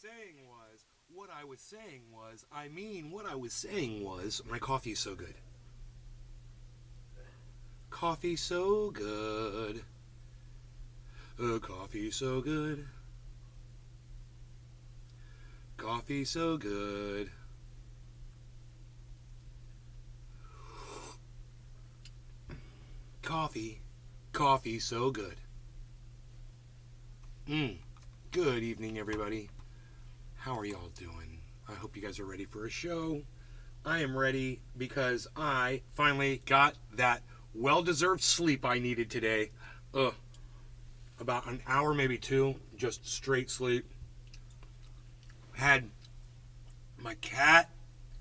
saying was, my coffee's so good. Coffee so good. Coffee so good. Coffee so good. Coffee so good. Good evening, everybody. How are y'all doing? I hope you guys are ready for a show. I am ready because I finally got that well-deserved sleep I needed today. About an hour, maybe two, just straight sleep. Had my cat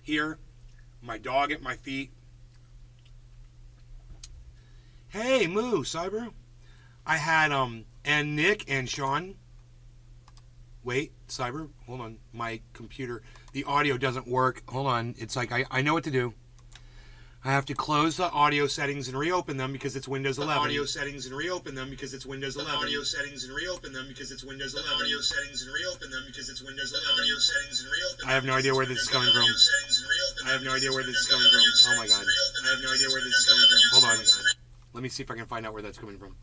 here, my dog at my feet. Hey, Moo, Cyber. I had, and Nick and Sean. Wait, Cyber, hold on. My computer, the audio doesn't work. Hold on. It's like, I know what to do. I have to close the audio settings and reopen them because it's Windows 11. Audio settings and reopen them because it's Windows 11. Audio settings and reopen them because it's Windows 11. Audio settings and reopen them because it's Windows 11. Audio settings and reopen. I have no idea where this is coming from. I have no idea where this is coming from. Oh my god. I have no idea where this is coming from. Hold on. Let me see if I can find out where that's coming from.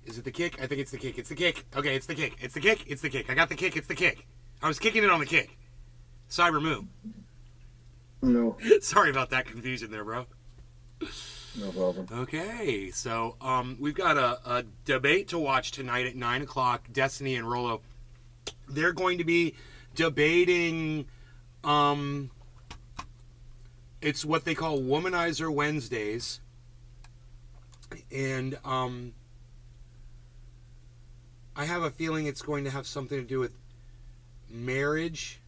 Is it the kick? I think it's the kick. It's the kick. Okay, it's the kick. It's the kick. It's the kick. I got the kick. It's the kick. I was kicking it on the kick. Cyber Moo. No. Sorry about that confusion there, bro. No problem. Okay, so we've got a debate to watch tonight at 9 o'clock, Destiny and Rollo. They're going to be debating, it's what they call Womanizer Wednesdays. And I have a feeling it's going to have something to do with marriage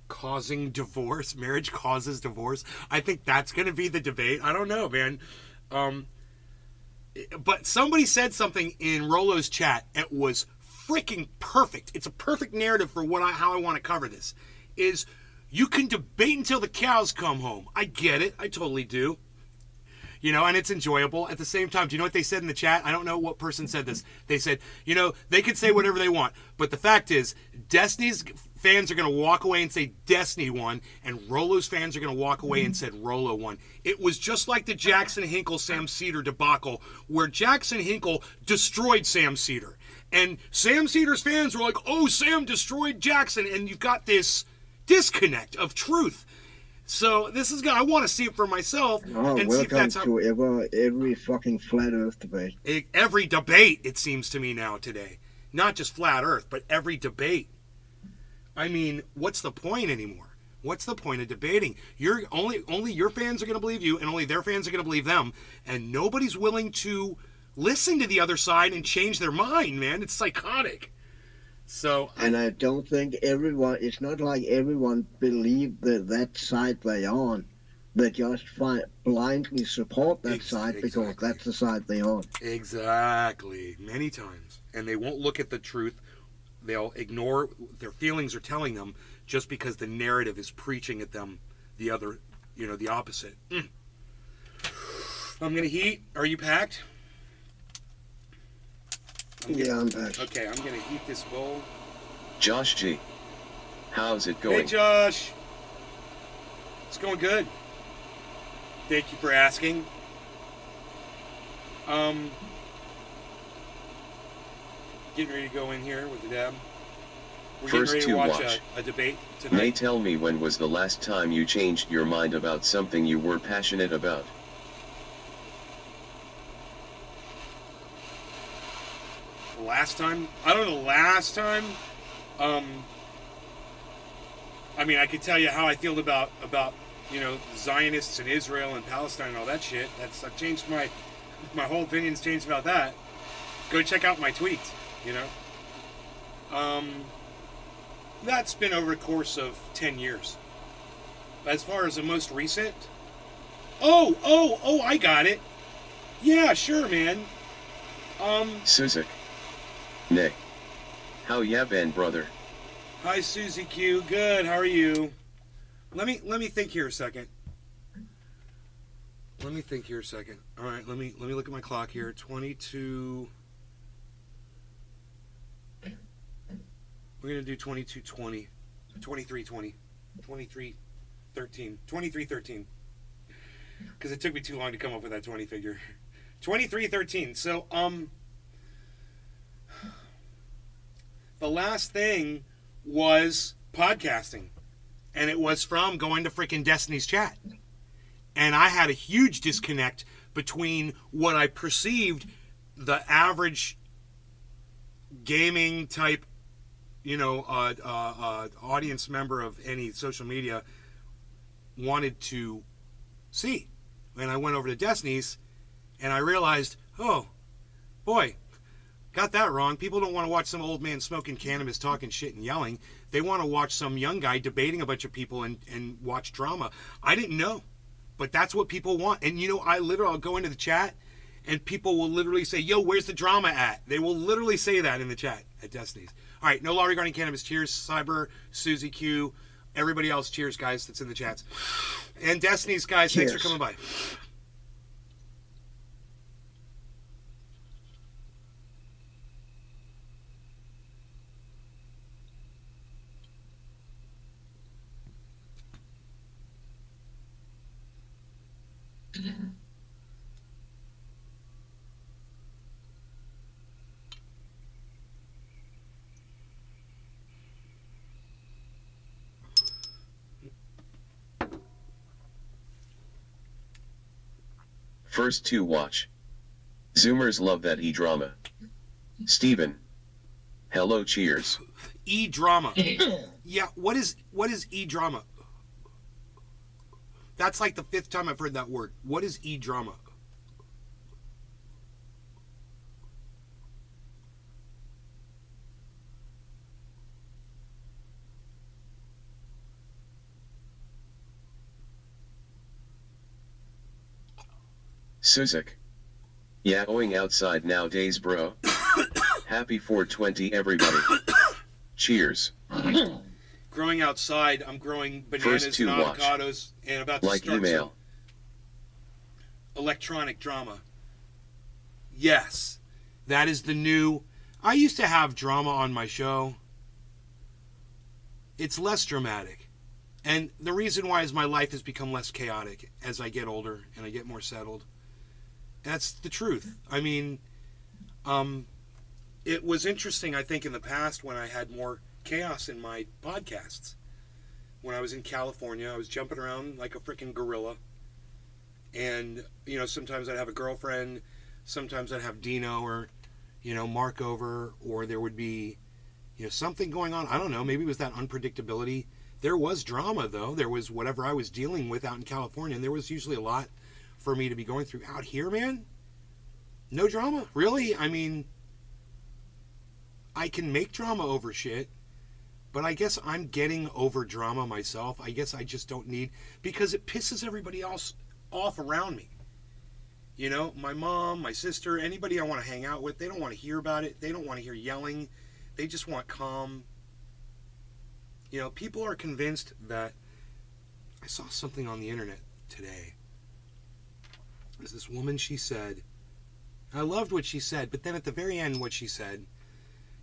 causing divorce. Marriage causes divorce. I think that's going to be the debate. I don't know, man. But somebody said something in Rollo's chat. It was freaking perfect. It's a perfect narrative for how I want to cover this. Is you can debate until the cows come home. I get it. I totally do. You know, and it's enjoyable. At the same time, do you know what they said in the chat? I don't know what person said this. They said, you know, they could say whatever they want. But the fact is, Destiny's fans are going to walk away and say Destiny won, and Rollo's fans are going to walk away and said Rollo won. It was just like the Jackson Hinkle Sam Cedar debacle, where Jackson Hinkle destroyed Sam Cedar. And Sam Cedar's fans were like, oh, Sam destroyed Jackson. And you've got this disconnect of truth. So this is I want to see it for myself and see if that's how. To every fucking flat Earth debate. Every debate, it seems to me now today, not just flat Earth, but every debate. I mean, what's the point anymore? What's the point of debating? You're only your fans are going to believe you, and only their fans are going to believe them, and nobody's willing to listen to the other side and change their mind. Man, it's psychotic. So, and I don't think it's not like everyone believes that side they're on. They just blindly support that side because that's the side they're on. Exactly. Many times. And they won't look at the truth. They'll ignore their feelings are telling them just because the narrative is preaching at them the other, the opposite. I'm going to heat. Are you packed? Yeah, I'm back. Okay, I'm going to heat this bowl. Josh G. How's it going? Hey, Josh. It's going good. Thank you for asking. Getting ready to go in here with the dab. We're First getting ready to watch a debate tonight. May, tell me, when was the last time you changed your mind about something you were passionate about? Last time? I don't know, last time? I mean, I could tell you how I feel about Zionists and Israel and Palestine and all that shit. I've changed my whole opinion's changed about that. Go check out my tweets, That's been over a course of 10 years. As far as the most recent... Oh, I got it. Yeah, sure, man. Suzik. Nick. How ya been, brother? Hi, Susie Q. Good. How are you? Let me think here a second. All right, let me look at my clock here. 22. We're going to do 2220, 2320, 2313, 2313. Because it took me too long to come up with that 20 figure. 2313. So, the last thing was podcasting. And it was from going to freaking Destiny's chat. And I had a huge disconnect between what I perceived the average gaming type, audience member of any social media wanted to see. And I went over to Destiny's and I realized, oh, boy, got that wrong. People don't want to watch some old man smoking cannabis, talking shit and yelling. They want to watch some young guy debating a bunch of people and watch drama. I didn't know, but that's what people want. And, I'll go into the chat and people will literally say, yo, where's the drama at? They will literally say that in the chat at Destiny's. All right, no law regarding cannabis. Cheers, Cyber, Susie Q, everybody else. Cheers, guys, that's in the chats. And Destiny's, guys, Cheers. Thanks for coming by. First to watch. Zoomers love that e-drama. Steven. Hello, cheers. E-drama. Yeah, what is e-drama? That's like the 5th time I've heard that word. What is e-drama? Suzik. Yeah, going outside nowadays, bro. Happy 420, everybody. Cheers. Growing outside, I'm growing bananas First and to watch. avocados and about to Like start email. some electronic drama. Yes, that is the new. I used to have drama on my show. It's less dramatic. And the reason why is my life has become less chaotic as I get older and I get more settled. That's the truth. I mean, it was interesting, I think, in the past when I had more chaos in my podcasts. When I was in California, I was jumping around like a freaking gorilla. And, sometimes I'd have a girlfriend. Sometimes I'd have Dino or, Mark over. Or there would be, something going on. I don't know. Maybe it was that unpredictability. There was drama, though. There was whatever I was dealing with out in California. And there was usually a lot for me to be going through. Out here, man, no drama. Really? I mean, I can make drama over shit, but I guess I'm getting over drama myself. I guess I just don't need, because it pisses everybody else off around me. My mom, my sister, anybody I want to hang out with, they don't want to hear about it. They don't want to hear yelling. They just want calm. People are convinced that, I saw something on the internet today. There's this woman, she said, I loved what she said, but then at the very end, what she said,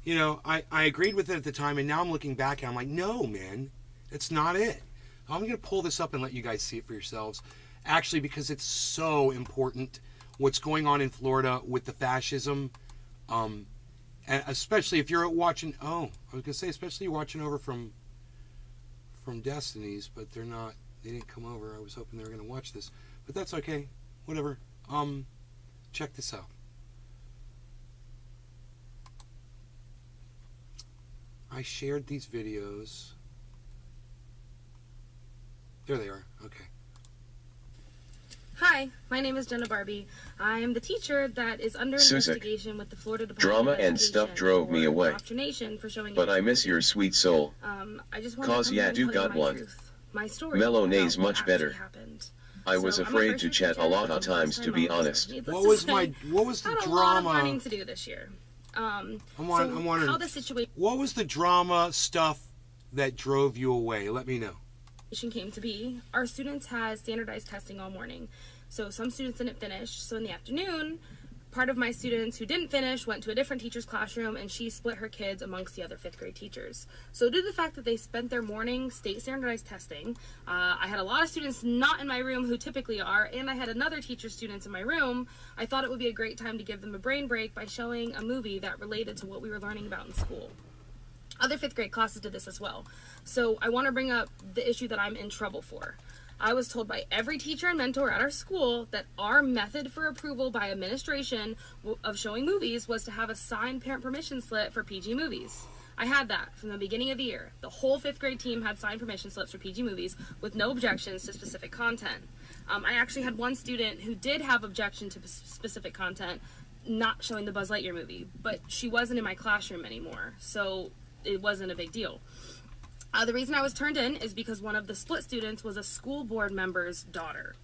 I agreed with it at the time, and now I'm looking back and I'm like, no, man, that's not it. I'm going to pull this up and let you guys see it for yourselves. Actually, because it's so important what's going on in Florida with the fascism, and especially if you're watching, I was going to say, especially you're watching over from Destiny's, but they didn't come over. I was hoping they were going to watch this, but that's okay. Whatever. Check this out. I shared these videos. There they are. Okay. Hi, my name is Jenna Barbie. I am the teacher that is under Suzik. investigation with the Florida Department Drama of and Education stuff drove me for away. indoctrination for showing But I miss your sweet soul. I just want Cause to yeah, come do and put in got my one. truth, my story Mellow about nays what much actually better. happened. I was So, I'm afraid first to year chat a teacher. lot For of the times, first to time be in my life. honest. Needless What to was say, what was the I had a lot of drama? learning to do this year. I'm wondering, how the situation what was the drama stuff that drove you away? Let me know. came to be. Our students had standardized testing all morning. So some students didn't finish. So in the afternoon, part of my students who didn't finish went to a different teacher's classroom, and she split her kids amongst the other 5th grade teachers. So due to the fact that they spent their morning state standardized testing, I had a lot of students not in my room who typically are, and I had another teacher's students in my room. I thought it would be a great time to give them a brain break by showing a movie that related to what we were learning about in school. Other 5th grade classes did this as well. So I want to bring up the issue that I'm in trouble for. I was told by every teacher and mentor at our school that our method for approval by administration of showing movies was to have a signed parent permission slip for PG movies. I had that from the beginning of the year. The whole 5th grade team had signed permission slips for PG movies with no objections to specific content. I actually had one student who did have objection to specific content, not showing the Buzz Lightyear movie, but she wasn't in my classroom anymore, so it wasn't a big deal. The reason I was turned in is because one of the split students was a school board member's daughter.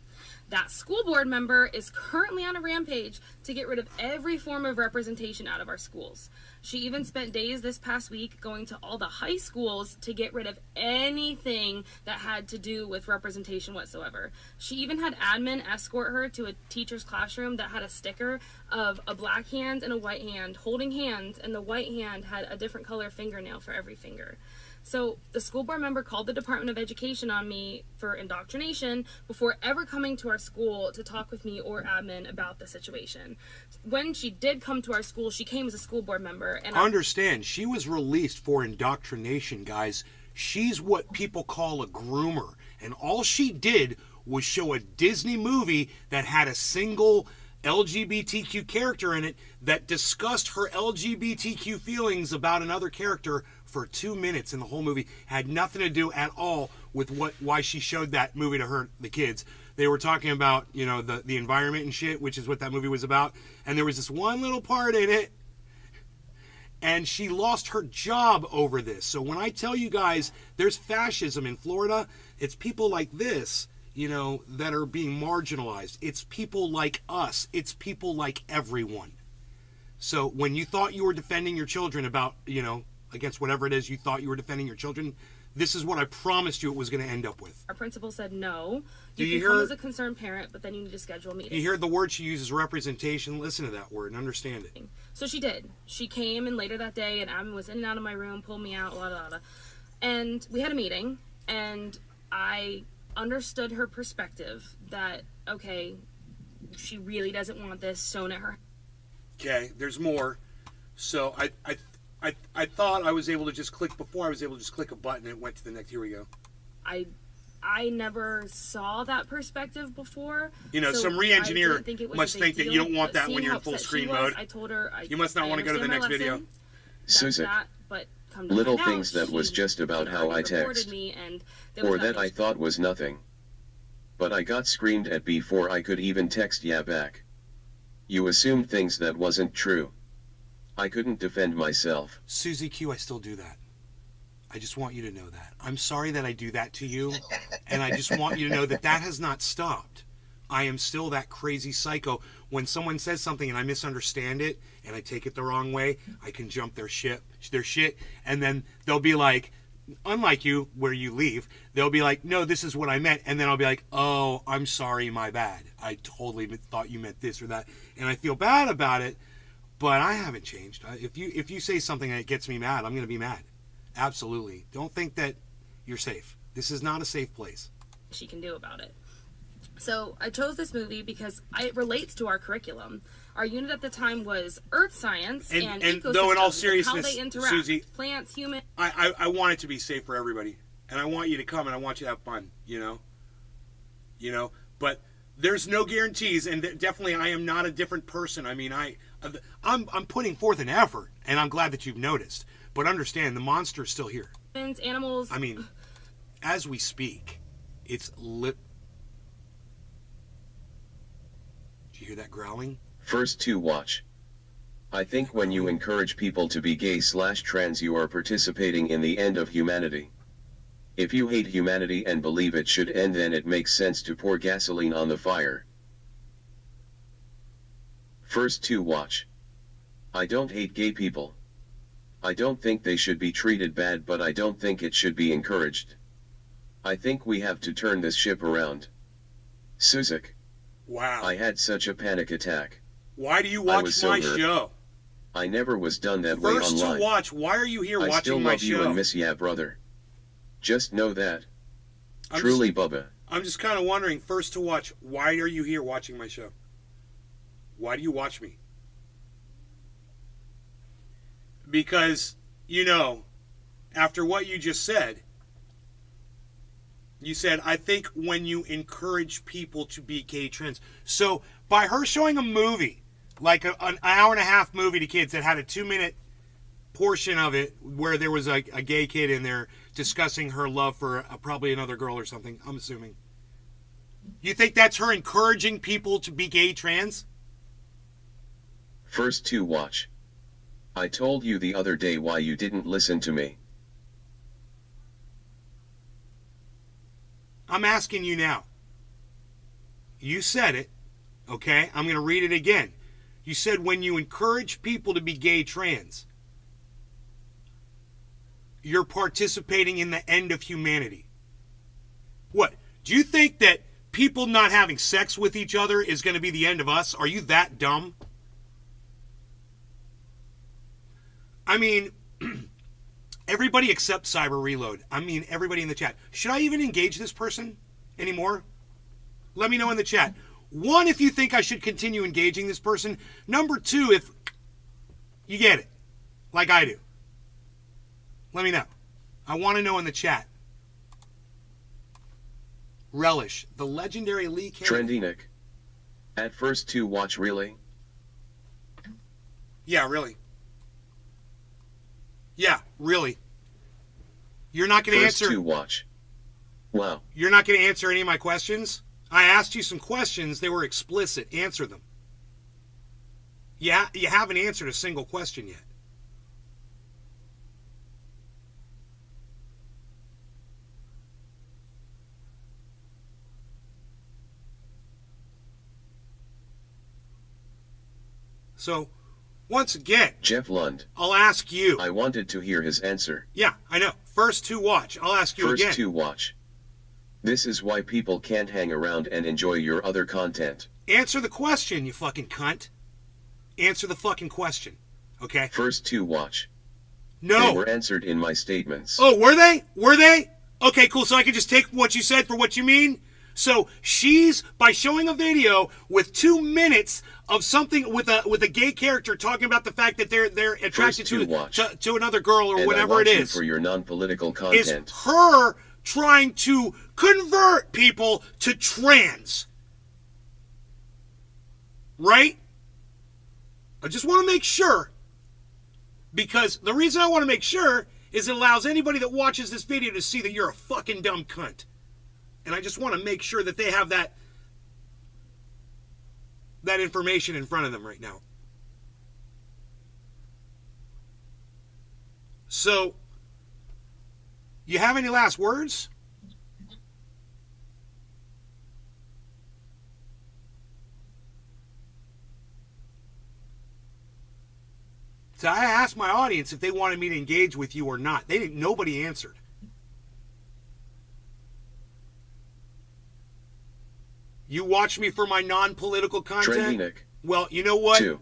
That school board member is currently on a rampage to get rid of every form of representation out of our schools. She even spent days this past week going to all the high schools to get rid of anything that had to do with representation whatsoever. She even had admin escort her to a teacher's classroom that had a sticker of a black hand and a white hand holding hands, and the white hand had a different color fingernail for every finger. So the school board member called the Department of Education on me for indoctrination before ever coming to our school to talk with me or admin about the situation. When she did come to our school, she came as a school board member. And Understand, she was released for indoctrination, guys. She's what people call a groomer. And all she did was show a Disney movie that had a single LGBTQ character in it that discussed her LGBTQ feelings about another character for 2 minutes, and the whole movie had nothing to do at all with why she showed that movie to the kids. They were talking about, you know, the environment and shit, which is what that movie was about, and there was this one little part in it, and she lost her job over this. So when I tell you guys there's fascism in Florida, it's people like this, you know, that are being marginalized. It's people like us. It's people like everyone. So when you thought you were defending your children about, you know, against whatever it is you thought you were defending your children, this is what I promised you it was going to end up with. Our principal said, no, you can hear, come as a concerned parent, but then you need to schedule a meeting. You hear the word she uses, representation. Listen to that word and understand it. So she did. She came, and later that day, and Adam was in and out of my room, pulled me out, blah, blah, blah. And we had a meeting, and I understood her perspective that, okay, she really doesn't want this shown at her. Okay, there's more. So I thought I was able to just click, before I was able to just click a button and it went to the next. Here we go. I never saw that perspective before. You know, so some re-engineer must think that you don't want that when when you're in full screen mode. I told her you must not want to go to the next video. Susan, but little things that was just about how I text, or that I thought was nothing. But I got screamed at before I could even text ya back. You assumed things that wasn't true. I couldn't defend myself. Susie Q, I still do that. I just want you to know that. I'm sorry that I do that to you, and I just want you to know that that has not stopped. I am still that crazy psycho. When someone says something and I misunderstand it, and I take it the wrong way, I can jump their shit, and then they'll be like, unlike you, where you leave, they'll be like, no, this is what I meant, and then I'll be like, oh, I'm sorry, my bad. I totally thought you meant this or that, and I feel bad about it, but I haven't changed. If you say something and it gets me mad, I'm going to be mad. Absolutely. Don't think that you're safe. This is not a safe place. She can do about it. So I chose this movie because it relates to our curriculum. Our unit at the time was Earth Science and ecosystems, though in all seriousness, how they interact, Susie, plants, humans. I want it to be safe for everybody, and I want you to come and I want you to have fun. You know, but there's no guarantees, and definitely I am not a different person. I mean, I'm putting forth an effort, and I'm glad that you've noticed. But understand, the monster's still here. Animals. I mean, as we speak, it's lit. Did you hear that growling? First to watch. I think when you encourage people to be gay/trans, you are participating in the end of humanity. If you hate humanity and believe it should end, then it makes sense to pour gasoline on the fire. First to watch. I don't hate gay people. I don't think they should be treated bad, but I don't think it should be encouraged. I think we have to turn this ship around. Suzik. Wow. I had such a panic attack. Why do you I watch was my sober. show? I never was done that way First online. to watch. Why are you here I watching still my love you show? and miss ya, brother. Just know that. I'm Truly, Bubba. I'm just kind of wondering, first to watch, why are you here watching my show? Why do you watch me? Because, you know, after what you just said, you said, I think when you encourage people to be gay trans. So, by her showing a movie, like an hour and a half movie to kids that had a 2-minute portion of it where there was a gay kid in there discussing her love for probably another girl or something, I'm assuming. You think that's her encouraging people to be gay trans? First to watch. I told you the other day why you didn't listen to me. I'm asking you now. You said it, okay? I'm going to read it again. You said when you encourage people to be gay trans, you're participating in the end of humanity. What? Do you think that people not having sex with each other is going to be the end of us? Are you that dumb? I mean, everybody except Cyber Reload. I mean, everybody in the chat. Should I even engage this person anymore? Let me know in the chat. 1, if you think I should continue engaging this person. Number 2, if you get it, like I do. Let me know. I want to know in the chat. Relish, the legendary Lee K. Trendy Nick. At first to watch, really? Yeah, really. Yeah, really. You're not going to First answer. to watch. Wow. You're not going to answer any of my questions? I asked you some questions. They were explicit. Answer them. Yeah, you haven't answered a single question yet. So, once again, Jeff Lund. I'll ask you. I wanted to hear his answer. Yeah, I know. First to watch. I'll ask you First again. to watch. This is why people can't hang around and enjoy your other content. Answer the question, you fucking cunt. Answer the fucking question. Okay? First to watch. No. They were answered in my statements. Oh, were they? Were they? Okay, cool. So I can just take what you said for what you mean? So she's, by showing a video with 2 minutes of something with a gay character talking about the fact that they're attracted to another girl or and whatever I watch it you is. for your non-political Is content. her trying to convert people to trans. Right? I just want to make sure. Because the reason I want to make sure is it allows anybody that watches this video to see that you're a fucking dumb cunt. And I just want to make sure that they have that information in front of them right now. So, you have any last words? So I asked my audience if they wanted me to engage with you or not. Nobody answered. You watch me for my non-political content? Trendy Nick. Well, you know what? 2.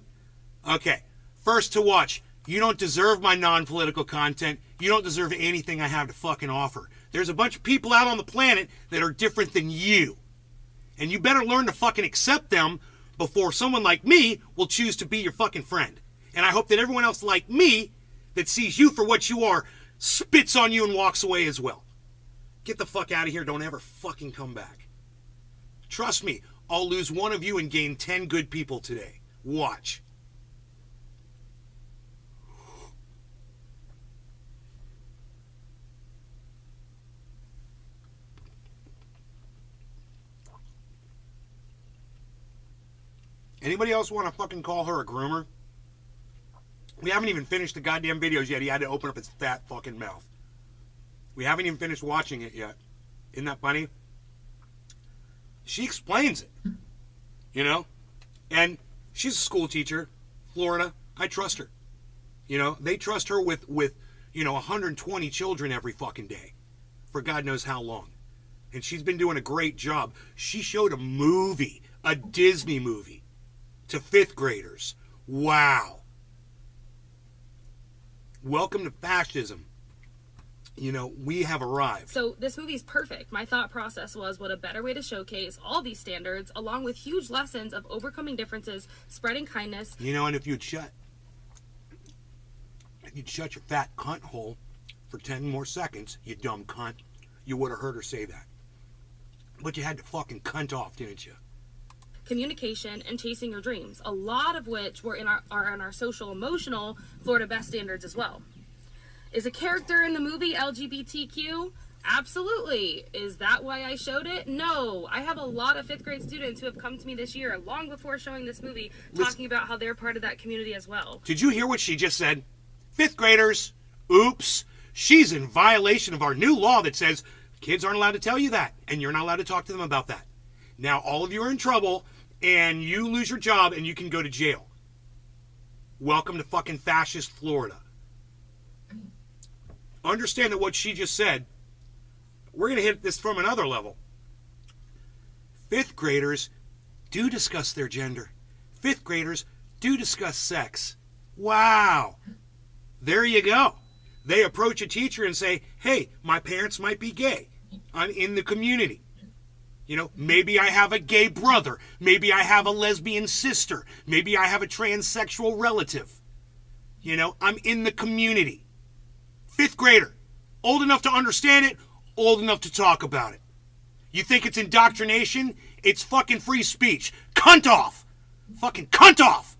Okay. First to watch. You don't deserve my non-political content. You don't deserve anything I have to fucking offer. There's a bunch of people out on the planet that are different than you. And you better learn to fucking accept them before someone like me will choose to be your fucking friend. And I hope that everyone else like me that sees you for what you are spits on you and walks away as well. Get the fuck out of here. Don't ever fucking come back. Trust me, I'll lose one of you and gain 10 good people today. Watch. Anybody else want to fucking call her a groomer? We haven't even finished the goddamn videos yet. He had to open up his fat fucking mouth. We haven't even finished watching it yet. Isn't that funny? She explains it, you know, and she's a school teacher, Florida. I trust her. You know, they trust her with 120 children every fucking day for God knows how long. And she's been doing a great job. She showed a movie, a Disney movie. to 5th graders. Wow. Welcome to fascism. You know, we have arrived. So this movie's perfect. My thought process was, what a better way to showcase all these standards, along with huge lessons of overcoming differences, spreading kindness. You know, and if you'd shut your fat cunt hole for 10 more seconds, you dumb cunt, you would have heard her say that. But you had to fucking cunt off, didn't you? Communication and chasing your dreams, a lot of which are in our social emotional Florida Best standards as well. Is a character in the movie LGBTQ? Absolutely. Is that why I showed it? No. I have a lot of 5th grade students who have come to me this year, long before showing this movie, talking about how they're part of that community as well. Did you hear what she just said? 5th graders, oops, she's in violation of our new law that says kids aren't allowed to tell you that, and you're not allowed to talk to them about that. Now all of you are in trouble, and you lose your job, and you can go to jail. Welcome to fucking fascist Florida. Understand that what she just said, we're going to hit this from another level. 5th graders do discuss their gender. 5th graders do discuss sex. Wow. There you go. They approach a teacher and say, hey, my parents might be gay. I'm in the community. You know, maybe I have a gay brother. Maybe I have a lesbian sister. Maybe I have a transsexual relative. You know, I'm in the community. 5th grader, old enough to understand it, old enough to talk about it. You think it's indoctrination? It's fucking free speech. Cunt off! Fucking cunt off!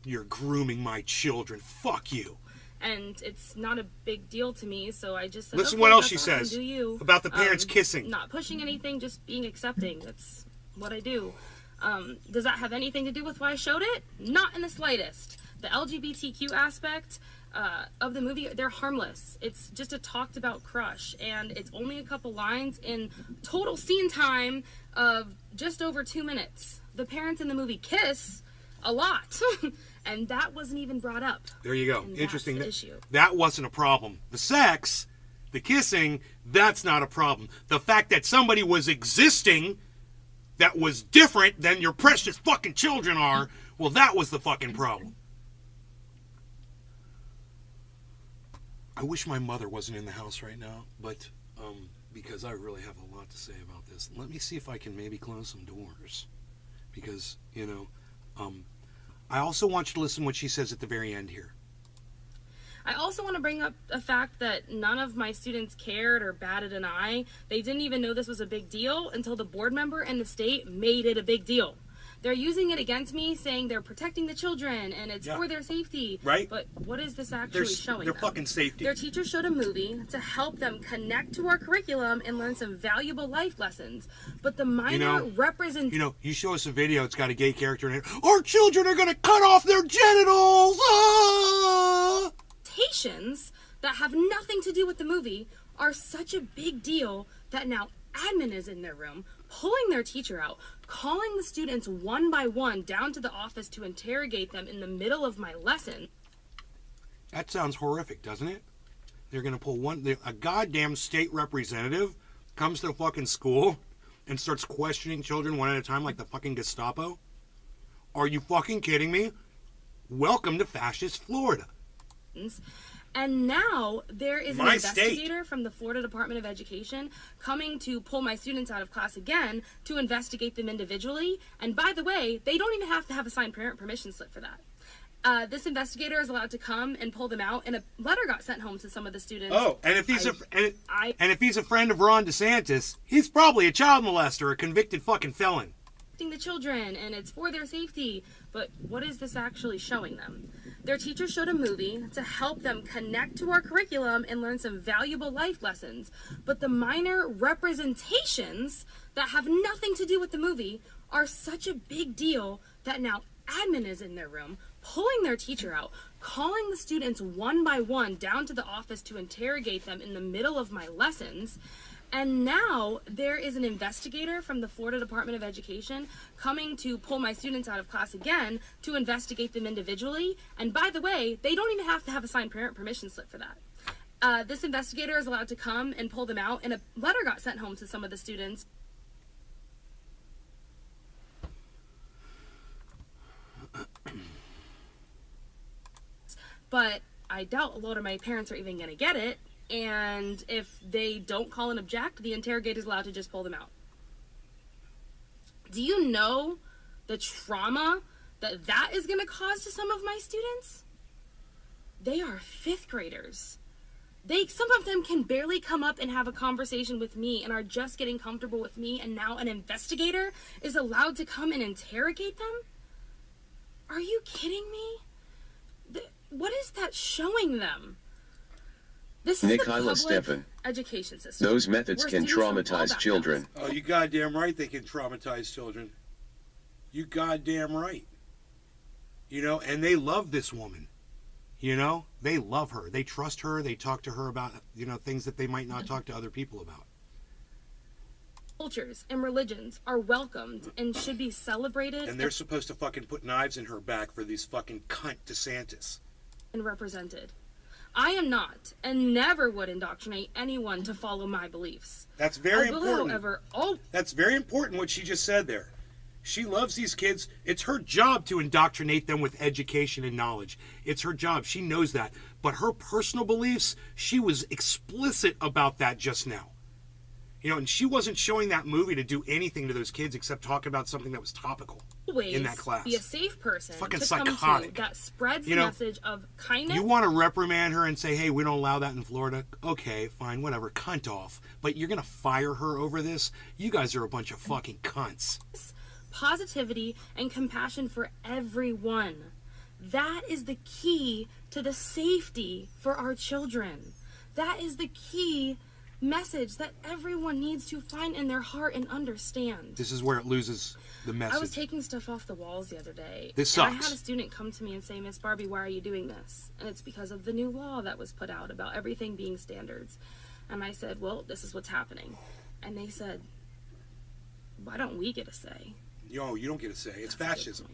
You're grooming my children. Fuck you. And it's not a big deal to me, so I just said, Listen okay, what else she that's awesome, says do you. about the parents kissing. Not pushing anything, just being accepting. That's what I do. Does that have anything to do with why I showed it? Not in the slightest. The LGBTQ aspect of the movie, they're harmless. It's just a talked about crush, and it's only a couple lines in total scene time of just over 2 minutes. The parents in the movie kiss a lot, and that wasn't even brought up. There you go. And Interesting. That's the issue. That wasn't a problem. The sex, the kissing, that's not a problem. The fact that somebody was existing that was different than your precious fucking children are, well, that was the fucking problem. I wish my mother wasn't in the house right now, but because I really have a lot to say about this. Let me see if I can maybe close some doors, because, you know, I also want you to listen to what she says at the very end here. I also want to bring up a fact that none of my students cared or batted an eye. They didn't even know this was a big deal until the board member and the state made it a big deal. They're using it against me, saying they're protecting the children and it's for their safety. Right. But what is this actually showing Their them? fucking safety. Their teacher showed a movie to help them connect to our curriculum and learn some valuable life lessons. But the minor representation... You know, you show us a video, it's got a gay character in it. Our children are going to cut off their genitals! Ah! that have nothing to do with the movie are such a big deal that now admin is in their room, pulling their teacher out, calling the students one by one down to the office to interrogate them in the middle of my lesson. That sounds horrific, doesn't it? They're going to pull a goddamn state representative comes to the fucking school and starts questioning children one at a time like the fucking Gestapo? Are you fucking kidding me? Welcome to fascist Florida. And now there is an investigator from the Florida Department of Education coming to pull my students out of class again to investigate them individually. And by the way, they don't even have to have a signed parent permission slip for that. This investigator is allowed to come and pull them out, and a letter got sent home to some of the students. Oh, and if he's a friend of Ron DeSantis, he's probably a child molester, a convicted fucking felon. The children, and it's for their safety. But what is this actually showing them? Their teacher showed a movie to help them connect to our curriculum and learn some valuable life lessons. But the minor representations that have nothing to do with the movie are such a big deal that now admin is in their room, pulling their teacher out, calling the students one by one down to the office to interrogate them in the middle of my lessons. And now there is an investigator from the Florida Department of Education coming to pull my students out of class again to investigate them individually. And by the way, they don't even have to have a signed parent permission slip for that. This investigator is allowed to come and pull them out, and a letter got sent home to some of the students. But I doubt a lot of my parents are even going to get it. And if they don't call and object, the interrogator's allowed to just pull them out. Do you know the trauma that is going to cause to some of my students? They are 5th graders. Some of them can barely come up and have a conversation with me and are just getting comfortable with me, and now an investigator is allowed to come and interrogate them? Are you kidding me? What is that showing them? This is the public education system. Those methods can traumatize children. Oh, you goddamn right they can traumatize children. You goddamn right. You know, and they love this woman. You know, they love her. They trust her. They talk to her about, you know, things that they might not talk to other people about. Cultures and religions are welcomed and should be celebrated. And they're supposed to fucking put knives in her back for these fucking cunt DeSantis. And represented. I am not and never would indoctrinate anyone to follow my beliefs. That's very important. However, that's very important what she just said there. She loves these kids. It's her job to indoctrinate them with education and knowledge. It's her job. She knows that. But her personal beliefs, she was explicit about that just now. You know, and she wasn't showing that movie to do anything to those kids except talk about something that was topical in that class. Be a safe person fucking to psychotic. Come to that spreads the message of kindness. You want to reprimand her and say, hey, we don't allow that in Florida? Okay, fine, whatever, cunt off. But you're going to fire her over this? You guys are a bunch of fucking cunts. Positivity and compassion for everyone. That is the key to the safety for our children. That is the key message that everyone needs to find in their heart and understand. This is where it loses the message. I was taking stuff off the walls the other day. This sucks. And I had a student come to me and say, Miss Barbie, why are you doing this? And it's because of the new law that was put out about everything being standards. And I said, well, this is what's happening. And they said, why don't we get a say? Yo, you don't get a say. It's fascism.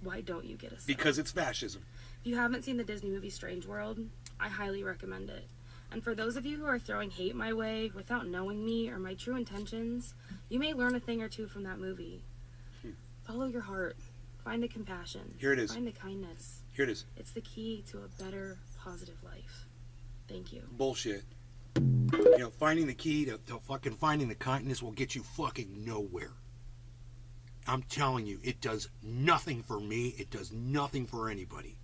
Why don't you get a say? Because it's fascism. If you haven't seen the Disney movie Strange World, I highly recommend it. And for those of you who are throwing hate my way without knowing me or my true intentions, you may learn a thing or two from that movie. Follow your heart. Find the compassion. Here it is. Find the kindness. Here it is. It's the key to a better, positive life. Thank you. Bullshit. You know, finding the key to fucking finding the kindness will get you fucking nowhere. I'm telling you, it does nothing for me. It does nothing for anybody.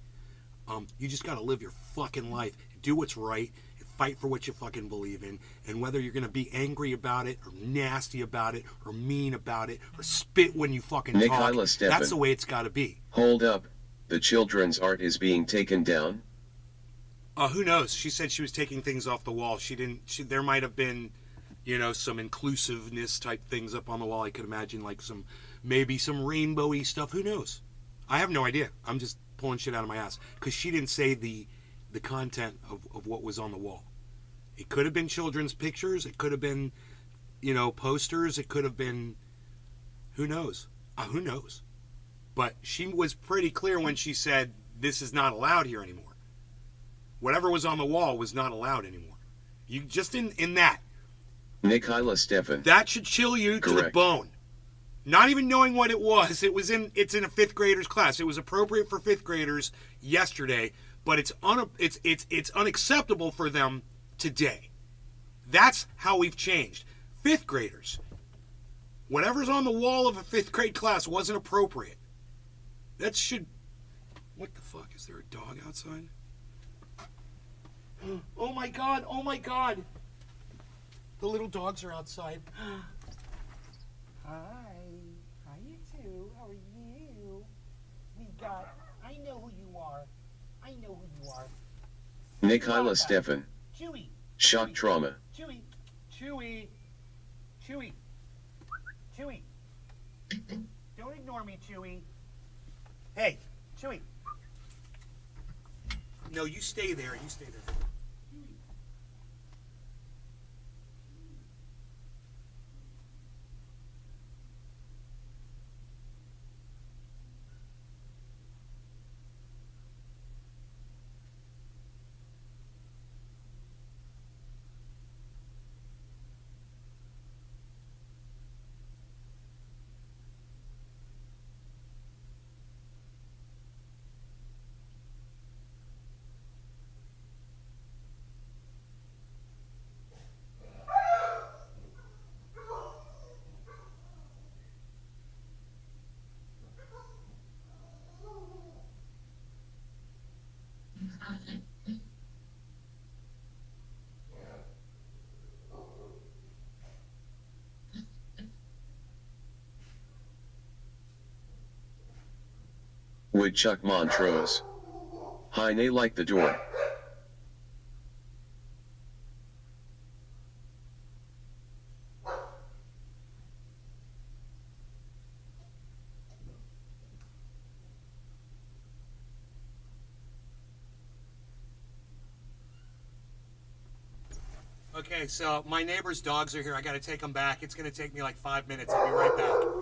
You just got to live your fucking life. Do what's right. Fight for what you fucking believe in. And whether you're going to be angry about it, or nasty about it, or mean about it, or spit when you fucking talk, that's the way it's got to be. Hold up. The children's art is being taken down? Who knows? She said she was taking things off the wall. There might have been, you know, some inclusiveness type things up on the wall. I could imagine like maybe some rainbowy stuff. Who knows? I have no idea. I'm just pulling shit out of my ass. Because she didn't say the content of what was on the wall. It could have been children's pictures. It could have been, you know, posters. It could have been, who knows? Who knows? But she was pretty clear when she said, this is not allowed here anymore. Whatever was on the wall was not allowed anymore. You just in that. Nikayla Stefan. That should chill you to the bone. Not even knowing what it was. It's in a 5th grader's class. It was appropriate for 5th graders yesterday, but it's unacceptable for them today. That's how we've changed. 5th graders. Whatever's on the wall of a 5th grade class wasn't appropriate. That should... What the fuck? Is there a dog outside? Oh my god, oh my god. The little dogs are outside. Hi. Hi, you two. How are you? I know who you are. I know who you are. Nikayla Stefan. Chewy. Shock trauma. Chewy. Chewy. Chewy. Chewy. Don't ignore me, Chewy. Hey, Chewy. No, you stay there. You stay there. Woodchuck Montrose. Hi, nay, like the door. Okay, so my neighbor's dogs are here. I got to take them back. It's going to take me like 5 minutes. I'll be right back.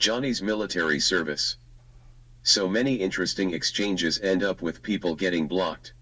Johnny's military service. So many interesting exchanges end up with people getting blocked.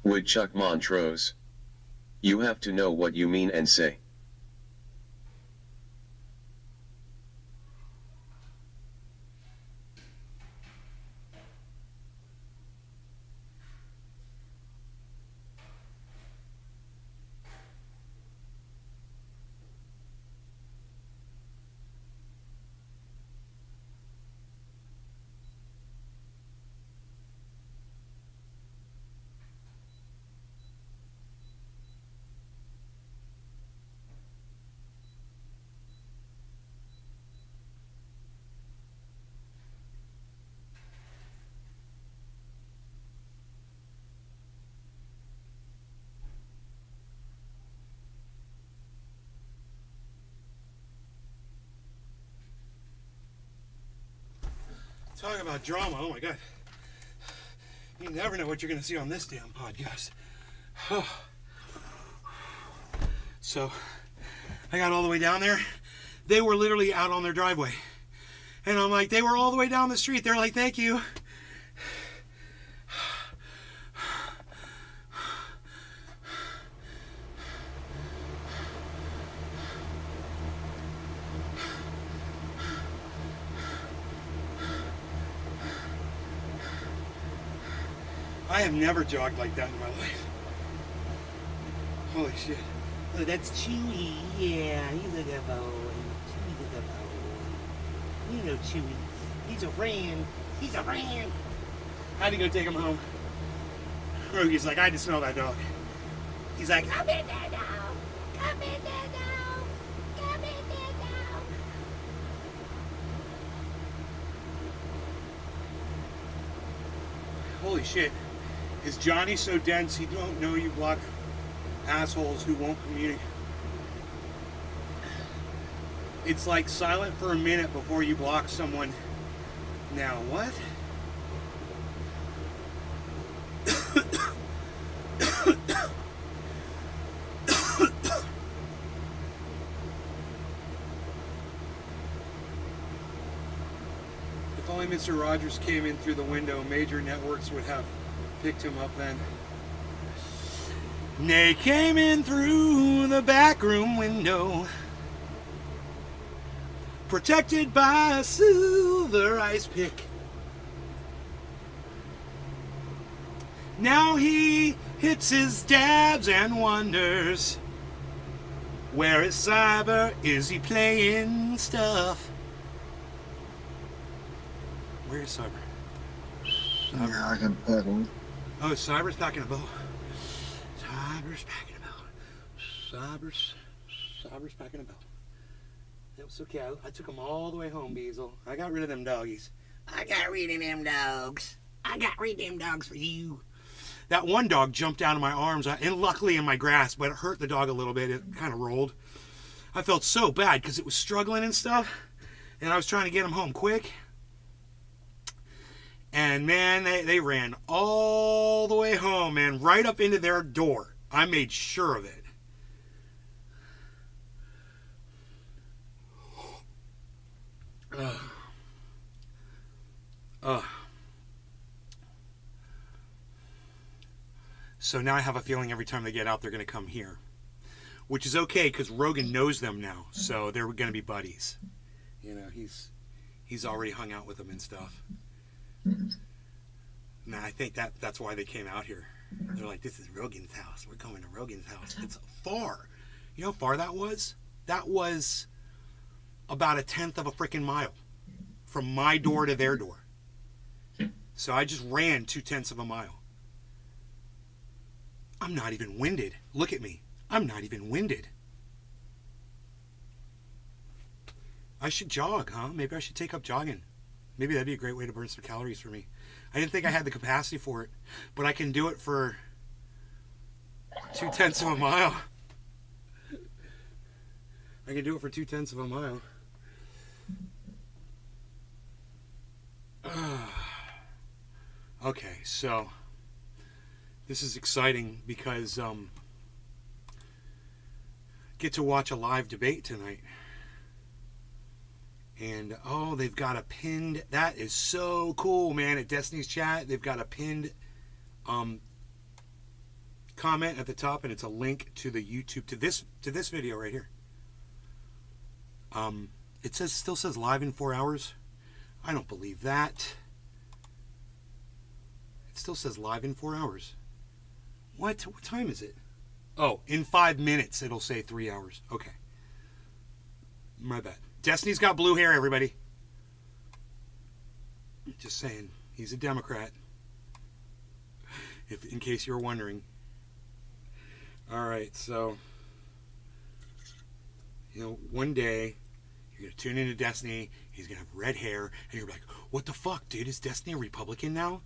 Woodchuck Montrose. You have to know what you mean and say. Talk about drama. Oh my God. You never know what you're going to see on this damn podcast. So, I got all the way down there. They were literally out on their driveway. And I'm like, they were all the way down the street. They're like, thank you. I have never jogged like that in my life. Holy shit. Oh, that's Chewy. Yeah, he's a good boy. Chewy's a good boy. You know Chewy. He's a friend. He's a friend. I had to go take him home. Roogie's like, I had to smell that dog. He's like, Come in there now. Come in there now. Come in there now. holy shit. Is Johnny so dense he don't know you block assholes who won't communicate? It's like silent for a minute before you block someone. Now what? only Mr. Rogers came in through the window, major networks would have picked him up then. They came in through the back room window, protected by a silver ice pick. Now he hits his dabs and wonders, where is Cyber? Is he playing stuff? Where is Cyber? Yeah, I can put him. Oh, Cyber's packing a boat. Cyber's packing a boat. Cyber's packing a boat. It was okay. I took them all the way home, Beazle. I got rid of them doggies. I got rid of them dogs. I got rid of them dogs for you. That one dog jumped out of my arms, and luckily in my grasp, but it hurt the dog a little bit. It kind of rolled. I felt so bad because it was struggling and stuff, and I was trying to get him home quick. And man, they ran all the way home, man, right up into their door. I made sure of it. So now I have a feeling every time they get out, they're going to come here. Which is okay, because Rogan knows them now, so they're going to be buddies. You know, he's already hung out with them and stuff. And I think that's why they came out here. They're like, this is Rogan's house. We're going to Rogan's house. It's far. You know how far that was? That was about 1/10 of a freaking mile from my door to their door. So I just ran 2/10 of a mile. I'm not even winded. Look at me. I'm not even winded. I should jog, huh? Maybe I should take up jogging. Maybe that'd be a great way to burn some calories for me. I didn't think I had the capacity for it, but I can do it for 2/10 of a mile. I can do it for 2/10 of a mile. Okay, so this is exciting because get to watch a live debate tonight. And oh, they've got a pinned, that is so cool, man. At Destiny's chat, they've got a pinned comment at the top, and it's a link to the YouTube, to this video right here. It still says live in 4 hours. I don't believe that. It still says live in 4 hours. What time is it? Oh, in 5 minutes it'll say 3 hours. Okay. My bad. Destiny's got blue hair, everybody. Just saying. He's a Democrat. In case you were wondering. Alright, so one day you're gonna tune into Destiny, he's gonna have red hair, and you're like, what the fuck, dude? Is Destiny a Republican now?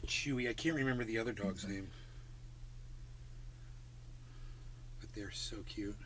Chewy, I can't remember the other dog's name. But they're so cute.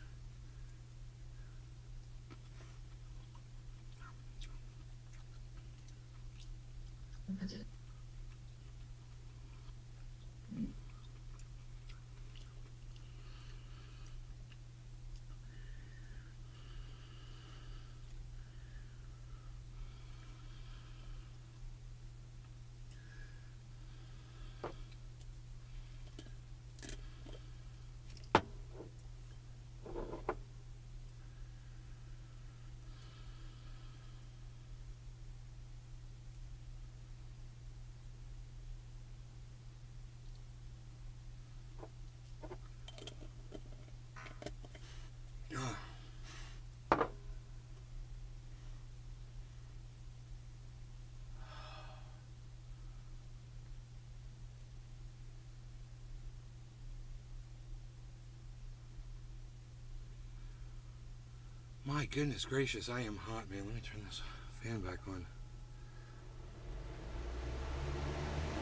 My goodness gracious, I am hot, man. Let me turn this fan back on.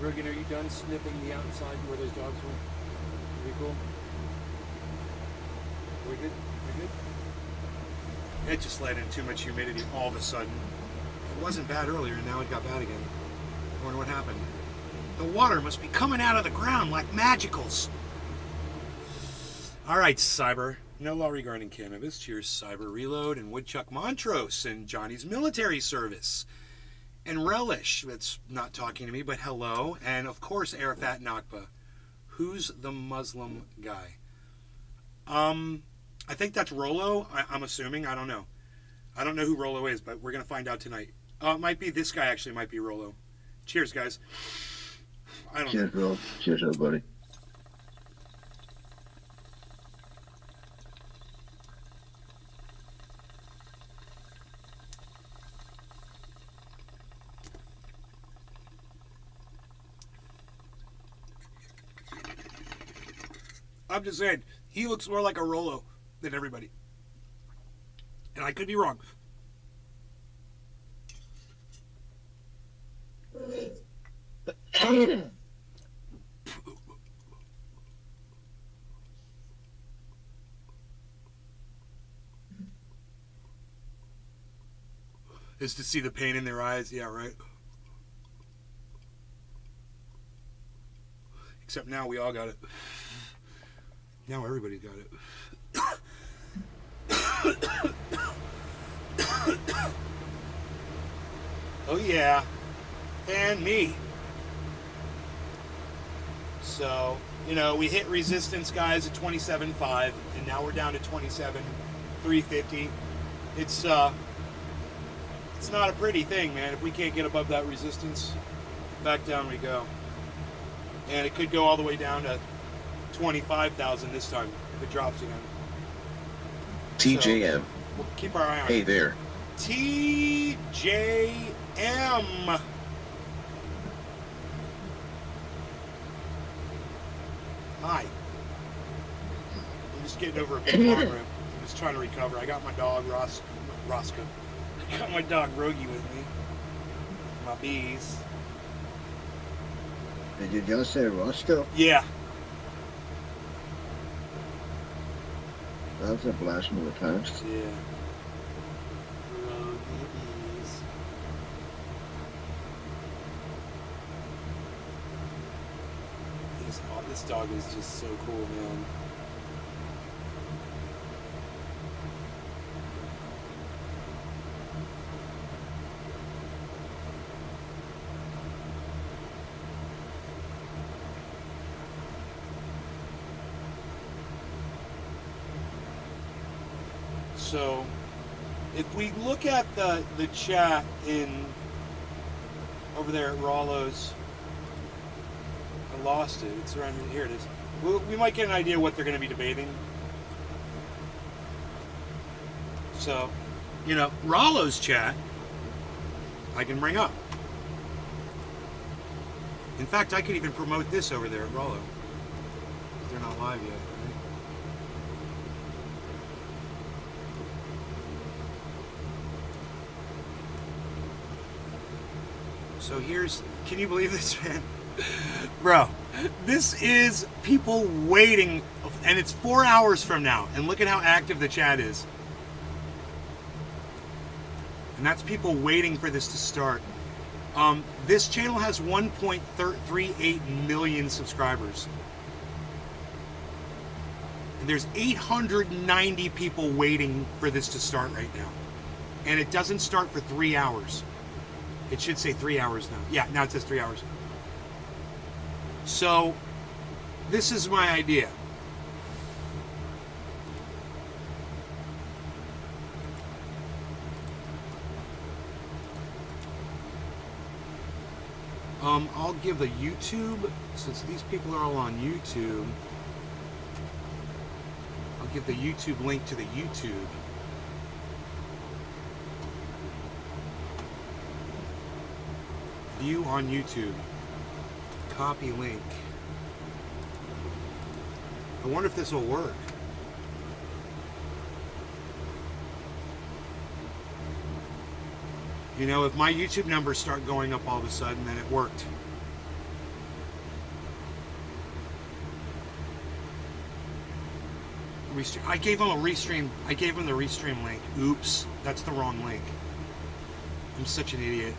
Rogan, are you done sniffing the outside where those dogs went? Pretty cool. We good? We good? It just let in too much humidity all of a sudden. It wasn't bad earlier, and now it got bad again. I wonder what happened. The water must be coming out of the ground like magicals. All right, Cyber. No law regarding cannabis. Cheers, Cyber Reload and Woodchuck Montrose and Johnny's military service. And Relish, that's not talking to me, but hello. And of course, Arafat Nakba. Who's the Muslim guy? I think that's Rollo. I'm assuming. I don't know. I don't know who Rollo is, but we're going to find out tonight. It might be this guy, actually. It might be Rollo. Cheers, guys. I don't Cheers, know. bro. Cheers, everybody. I'm just saying, he looks more like a Rollo than everybody. And I could be wrong. Is to see the pain in their eyes. Yeah, right. Except now we all got it. Now everybody got it. Oh yeah, fan me. So, you know, we hit resistance, guys, at 27.5, and now we're down to 27.350. It's not a pretty thing, man. If we can't get above that resistance, back down we go. And it could go all the way down to 25,000 this time if it drops again. TJM. So, we'll keep our eye on Hey it. there. TJM. Hi. I'm just getting over a big arm rip. I'm just trying to recover. I got my dog, Roscoe. I got my dog, Rogie, with me. My bees. Did you just say Roscoe? Yeah. That's a blast from the past. Yeah. Rogie bees. This dog is just so cool, man. So, if we look at the chat in over there at Rollo's, I lost it. It's around here. It is. We might get an idea what they're going to be debating. So, you know, Rollo's chat, I can bring up. In fact, I could even promote this over there at Rollo. They're not live yet. Right? So here's, can you believe this, man? Bro, this is people waiting, and it's 4 hours from now, and look at how active the chat is. And that's people waiting for this to start. This channel has 1.38 million subscribers. And there's 890 people waiting for this to start right now. And it doesn't start for 3 hours. It should say 3 hours now. Yeah, now it says 3 hours. So, this is my idea. I'll give the YouTube, since these people are all on YouTube, I'll give the YouTube link to the YouTube. View on YouTube. Copy link. I wonder if this will work. You know, if my YouTube numbers start going up all of a sudden, then it worked. I gave him a restream. I gave him the restream link. Oops, that's the wrong link. I'm such an idiot.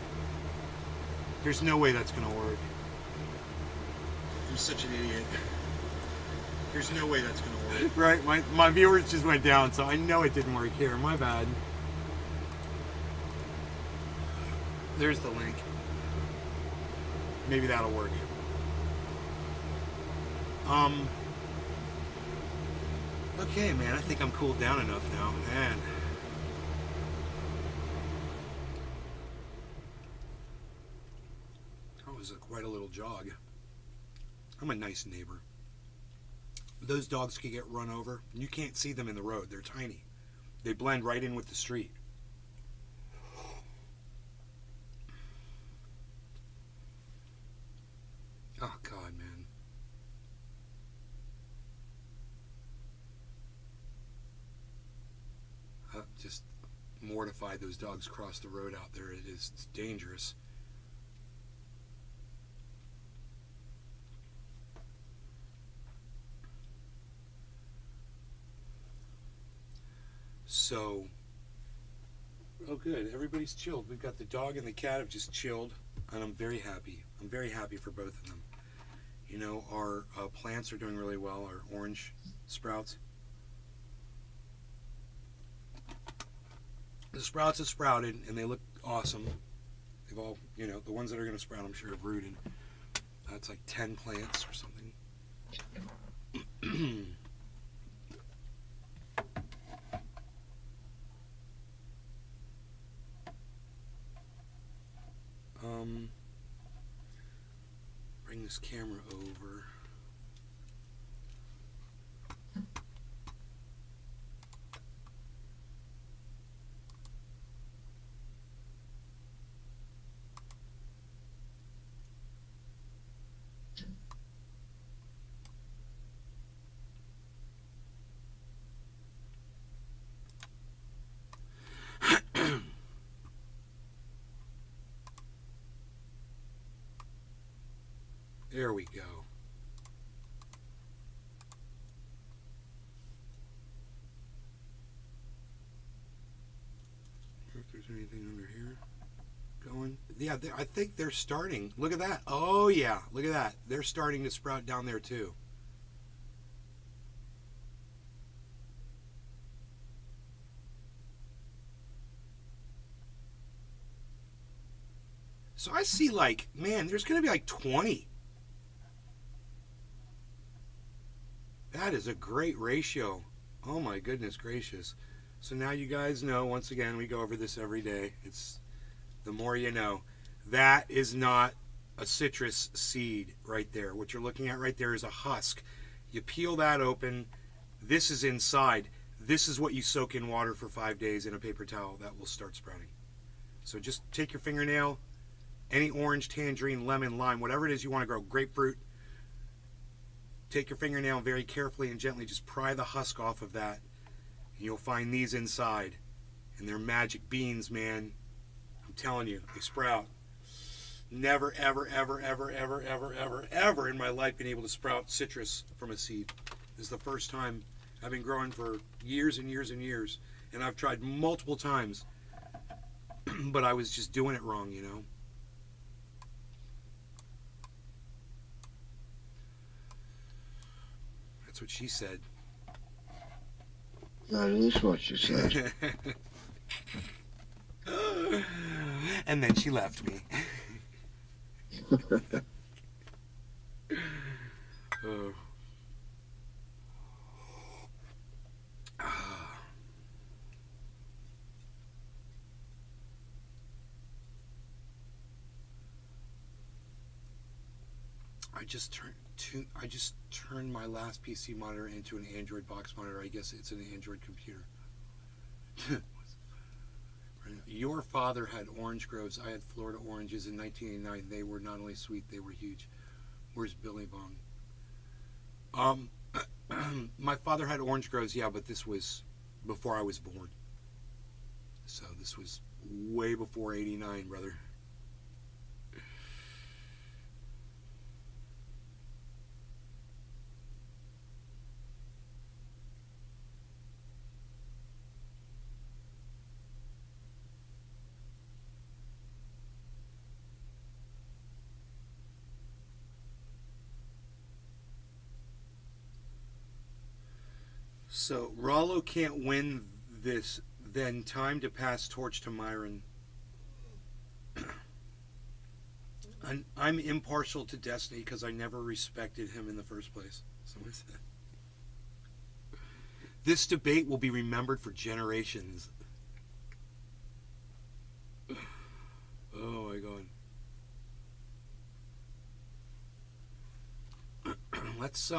There's no way that's gonna work. I'm such an idiot. There's no way that's going to work. Right, my viewers just went down, so I know it didn't work here. My bad. There's the link. Maybe that'll work. Okay, man, I think I'm cooled down enough now. Man. That was quite a little jog. I'm a nice neighbor. Those dogs can get run over. You can't see them in the road. They're tiny. They blend right in with the street. Oh, God, man. Just mortified those dogs cross the road out there. It's dangerous. So, oh good, everybody's chilled. We've got the dog and the cat have just chilled, and I'm very happy. I'm very happy for both of them. You know, our plants are doing really well, our orange sprouts. The sprouts have sprouted, and they look awesome. They've all, you know, the ones that are going to sprout, I'm sure, have rooted. That's like 10 plants or something. Bring this camera over. There we go. If there's anything under here going. Yeah, I think they're starting. Look at that. Oh, yeah. Look at that. They're starting to sprout down there, too. So I see, like, man, there's going to be like 20. That is a great ratio. Oh my goodness gracious. So now you guys know, once again, we go over this every day. It's the more you know. That is not a citrus seed right there. What you're looking at right there is a husk. You peel that open. This is inside. This is what you soak in water for 5 days in a paper towel. That will start sprouting. So just take your fingernail, any orange, tangerine, lemon, lime, whatever it is you want to grow, grapefruit, take your fingernail and very carefully and gently just pry the husk off of that, and you'll find these inside. And they're magic beans, man. I'm telling you, they sprout. Never, ever, ever, ever, ever, ever, ever, ever in my life been able to sprout citrus from a seed. This is the first time. I've been growing for years and years and years, and I've tried multiple times, but I was just doing it wrong, you know. That's what she said. That is what she said. And then she left me. Oh. I just turned my last PC monitor into an Android box monitor. I guess it's an Android computer. Your father had orange groves. I had Florida oranges in 1989. They were not only sweet, they were huge. Where's Billy Bong? My father had orange groves, yeah, but this was before I was born. So this was way before 89, brother. So Rollo can't win this. Then time to pass torch to Myron. I'm impartial to Destiny because I never respected him in the first place. Someone said. This debate will be remembered for generations. Oh my god. Let's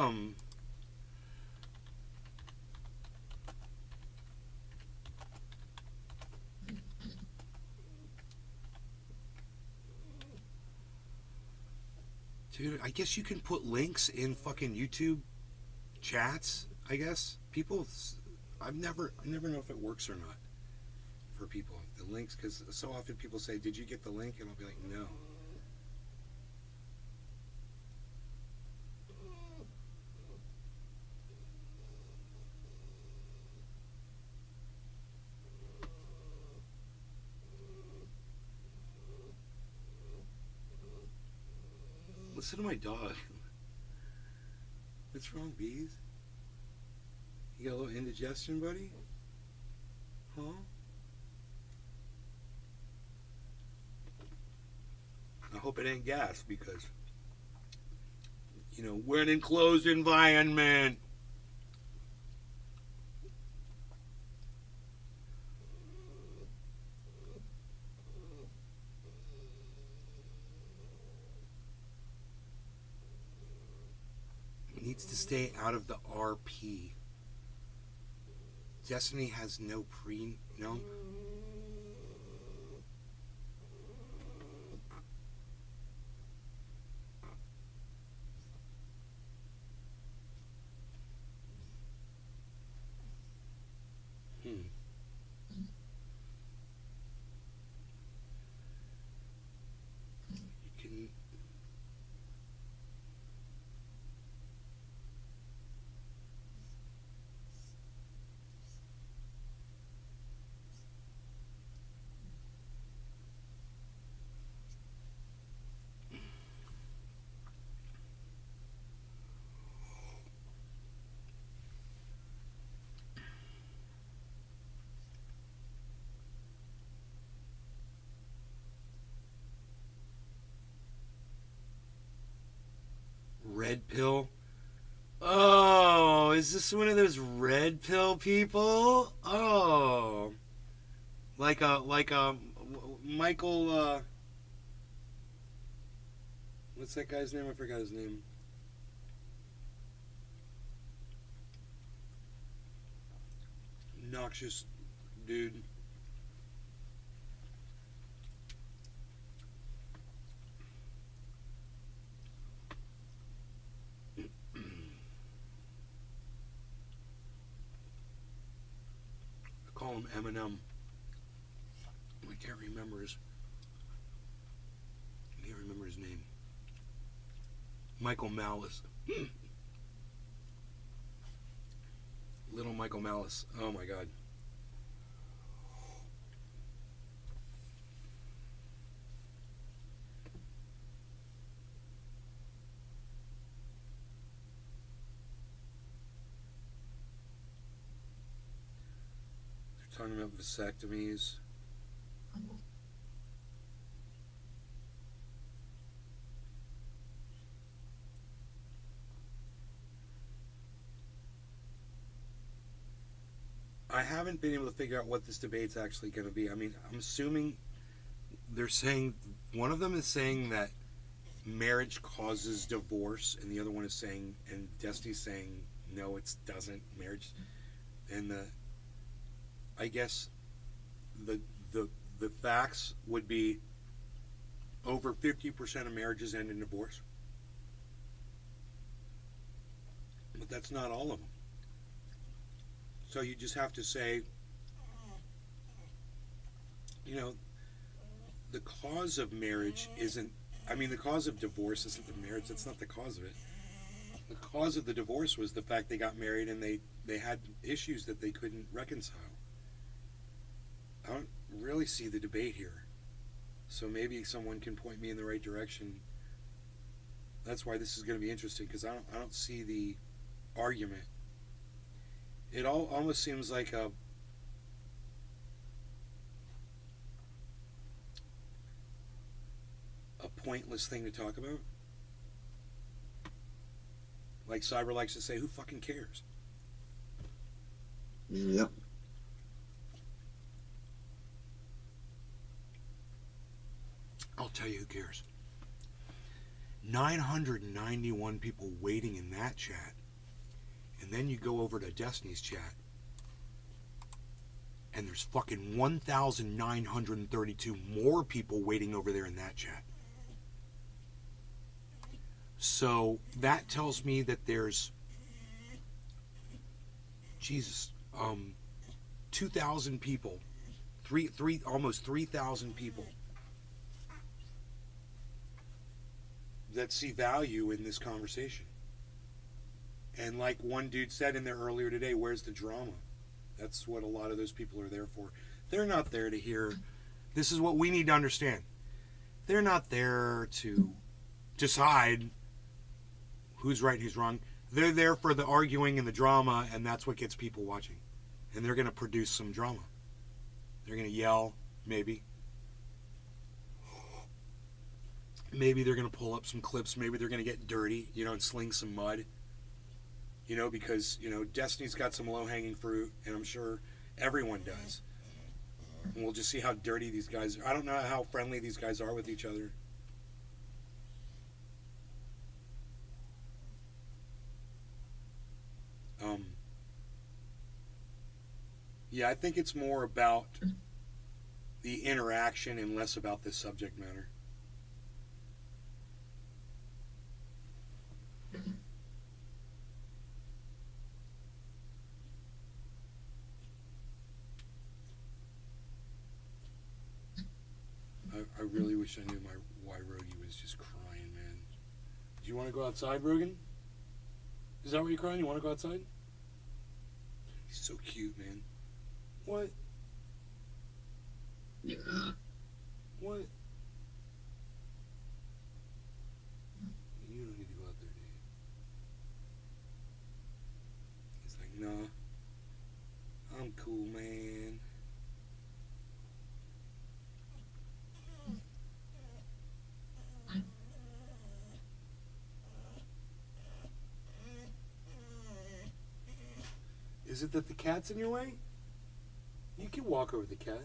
Dude, I guess you can put links in fucking YouTube chats, I guess. People I never know if it works or not for people. The links, because so often people say, "Did you get the link?" And I'll be like, "No." Listen to my dog. What's wrong, Bees? You got a little indigestion, buddy? Huh? I hope it ain't gas because, we're an enclosed environment. Needs to stay out of the RP. Destiny has no no. You can. Red pill. Oh, is this one of those red pill people? Oh, like a Michael. What's that guy's name? I forgot his name. Noxious dude. Call him Eminem. I can't remember his name. Michael Malice. Little Michael Malice. Oh my god. They're talking about vasectomies. I haven't been able to figure out what this debate's actually going to be. I mean, I'm assuming they're saying, one of them is saying that marriage causes divorce, and the other one is saying, and Destiny's saying, no, it doesn't. Marriage, and I guess the facts would be over 50% of marriages end in divorce, but that's not all of them. So you just have to say, the cause of marriage isn't, the cause of divorce isn't the marriage, that's not the cause of it. The cause of the divorce was the fact they got married and they had issues that they couldn't reconcile. I don't really see the debate here. So maybe someone can point me in the right direction. That's why this is going to be interesting, because I don't see the argument. It all almost seems like a pointless thing to talk about. Like Cyber likes to say, who fucking cares? Yep. I'll tell you who cares. 991 people waiting in that chat. And then you go over to Destiny's chat. And there's fucking 1,932 more people waiting over there in that chat. So that tells me that there's, Jesus, 2,000 people, almost 3,000 people that see value in this conversation. And like one dude said in there earlier today, where's the drama? That's what a lot of those people are there for. They're not there to hear. This is what we need to understand. They're not there to decide who's right and who's wrong. They're there for the arguing and the drama, and that's what gets people watching. And they're going to produce some drama. They're going to yell, maybe. Maybe they're going to pull up some clips. Maybe they're going to get dirty, and sling some mud. Because, Destiny's got some low-hanging fruit, and I'm sure everyone does. And we'll just see how dirty these guys are. I don't know how friendly these guys are with each other. Yeah, I think it's more about the interaction and less about the subject matter. I really wish I knew why Rogie was just crying, man. Do you want to go outside, Rogan? Is that why you're crying? You want to go outside? He's so cute, man. What? Yeah. What? You don't need to go out there, do you? He's like, nah. I'm cool, man. Is it that the cat's in your way? You can walk over the cat.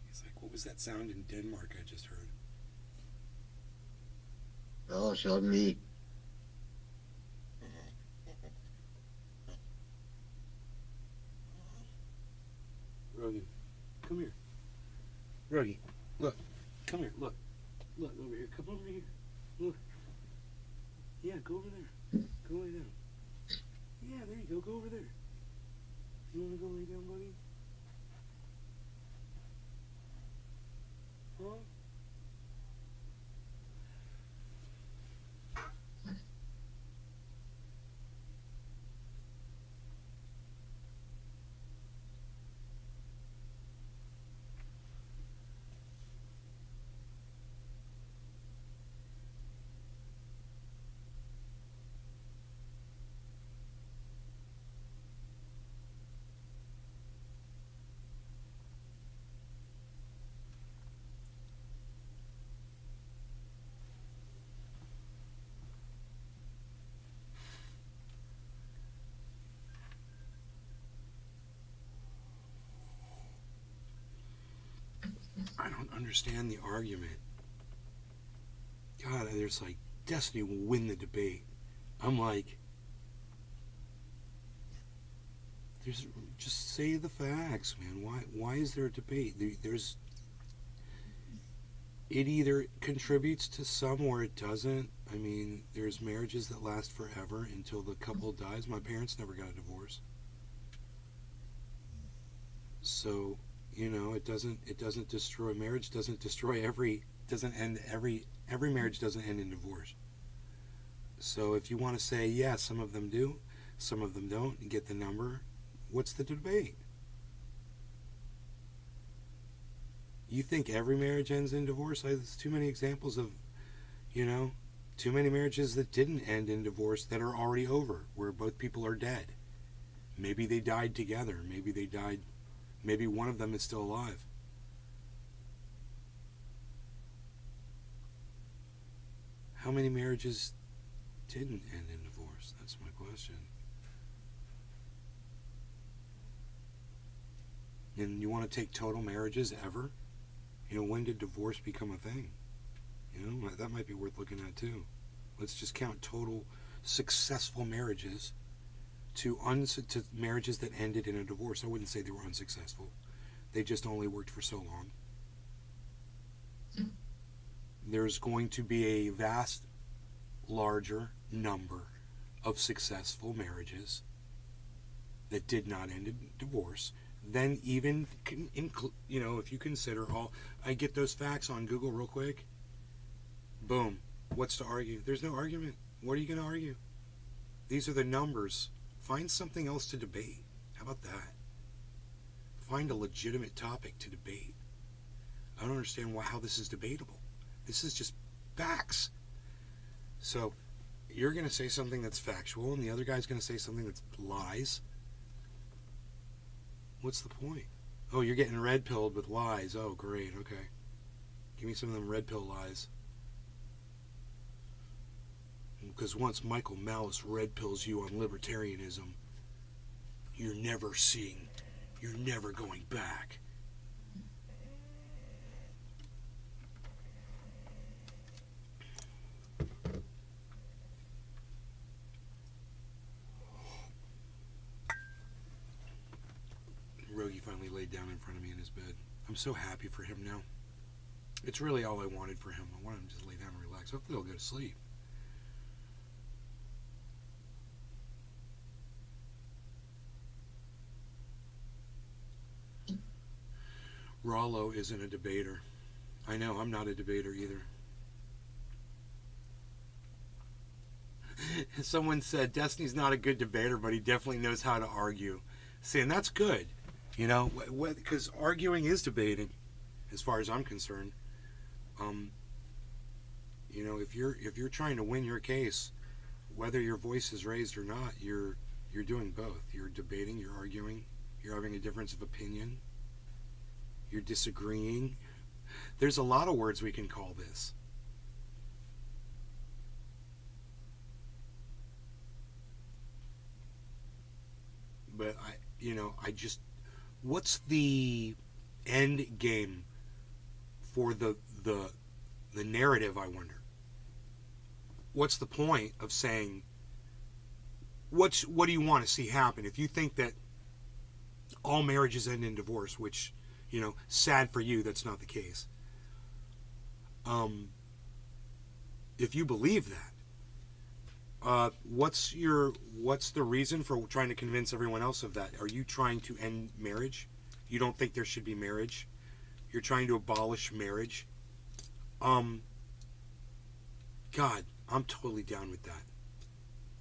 He's like, what was that sound in Denmark I just heard? Oh, it's not me. Rogan, come here. Rogie, look. Come here, look. Look, over here. Come over here. Look. Yeah, go over there. Go lay down. Yeah, there you go. Go over there. You want to go lay down, buddy? Huh? I don't understand the argument. God, there's like, Destiny will win the debate. I'm like, just say the facts, man. Why is there a debate? There's it either contributes to some or it doesn't. I mean, there's marriages that last forever until the couple dies. My parents never got a divorce. So, it doesn't destroy marriage, every marriage doesn't end in divorce. So if you want to say, yeah, some of them do, some of them don't, and get the number, what's the debate? You think every marriage ends in divorce? There's too many examples of, too many marriages that didn't end in divorce that are already over, where both people are dead. Maybe they died together. Maybe one of them is still alive. How many marriages didn't end in divorce? That's my question. And you want to take total marriages ever? When did divorce become a thing? That might be worth looking at too. Let's just count total successful marriages to marriages that ended in a divorce. I wouldn't say they were unsuccessful. They just only worked for so long. There's going to be a vast, larger number of successful marriages that did not end in divorce. Then even, if you consider all, I get those facts on Google real quick. Boom. What's to argue? There's no argument. What are you going to argue? These are the numbers. Find something else to debate. How about that? Find a legitimate topic to debate. I don't understand how this is debatable. This is just facts. So, you're going to say something that's factual, and the other guy's going to say something that's lies. What's the point? Oh, you're getting red-pilled with lies. Oh, great. Okay. Give me some of them red pill lies. Because once Michael Malice red pills you on libertarianism, you're never going back. Rogie finally laid down in front of me in his bed. I'm so happy for him now. It's really all I wanted for him. I wanted him to just lay down and relax. Hopefully he'll go to sleep. Rollo isn't a debater. I know, I'm not a debater either. Someone said Destiny's not a good debater, but he definitely knows how to argue. Saying that's good, because arguing is debating, as far as I'm concerned. If you're trying to win your case, whether your voice is raised or not, you're doing both. You're debating, you're arguing, you're having a difference of opinion, you're disagreeing. There's a lot of words we can call this. But what's the end game for the narrative, I wonder? What's the point of saying, what do you want to see happen? If you think that all marriages end in divorce, which, sad for you, that's not the case. If you believe that, what's the reason for trying to convince everyone else of that? Are you trying to end marriage? You don't think there should be marriage? You're trying to abolish marriage? God, I'm totally down with that.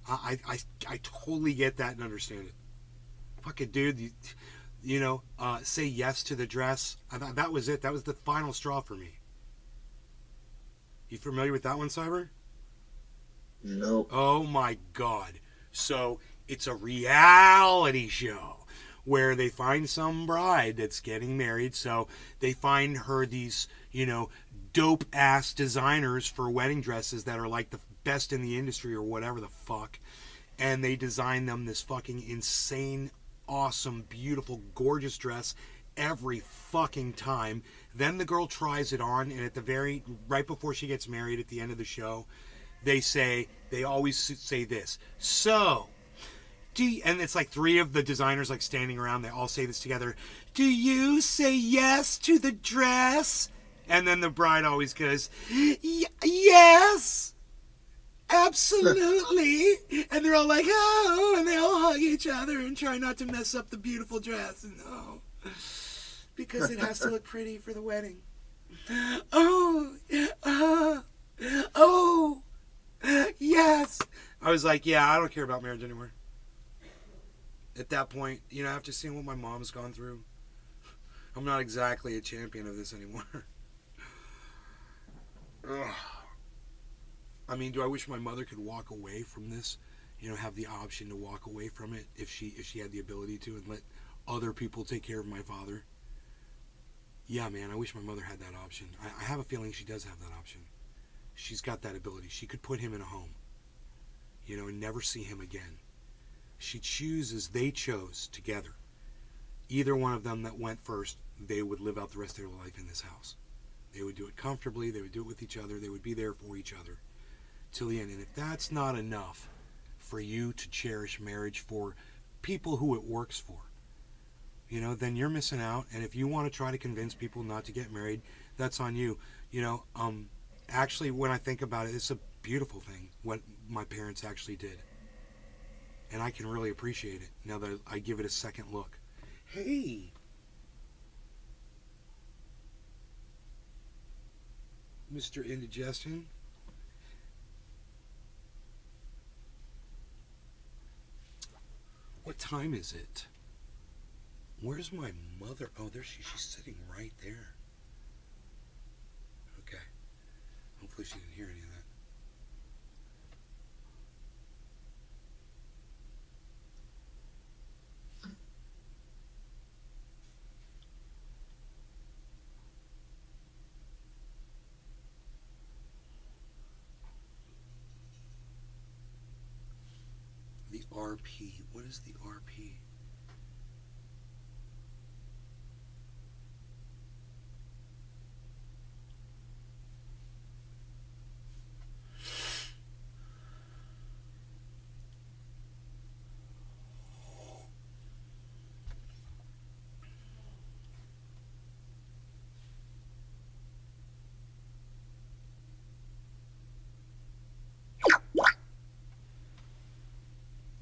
I totally get that and understand it. Fucking dude, say yes to the dress. I thought that was it. That was the final straw for me. You familiar with that one, Cyber? No. Oh my God. So it's a reality show where they find some bride that's getting married. So they find her these, dope ass designers for wedding dresses that are like the best in the industry or whatever the fuck. And they design them this fucking insane, awesome, beautiful, gorgeous dress every fucking time. Then the girl tries it on, and right before she gets married at the end of the show, they always say this. So, and it's like three of the designers like standing around, they all say this together. Do you say yes to the dress? And then the bride always goes, yes, absolutely. And they're all like, oh, and they all hug each other and try not to mess up the beautiful dress. And because it has to look pretty for the wedding. Oh, yes. I was like, yeah, I don't care about marriage anymore. At that point, after seeing what my mom's gone through, I'm not exactly a champion of this anymore. Ugh. I mean, do I wish my mother could walk away from this? You know, have the option to walk away from it if she had the ability to, and let other people take care of my father? Yeah, man, I wish my mother had that option. I have a feeling she does have that option. She's got that ability. She could put him in a home, you know, and never see him again. She chooses, they chose together. Either one of them that went first, they would live out the rest of their life in this house. They would do it comfortably. They would do it with each other. They would be there for each other till the end. And if that's not enough for you to cherish marriage for people who it works for, you know, then you're missing out. And if you want to try to convince people not to get married, that's on you. You know, actually, when I think about it, it's a beautiful thing what my parents actually did. And I can really appreciate it now that I give it a second look. Hey! Mr. Indigestion? What time is it? Where's my mother? Oh, there she's sitting right there. Okay. Hopefully she didn't hear any of that. The RP. What is the RP?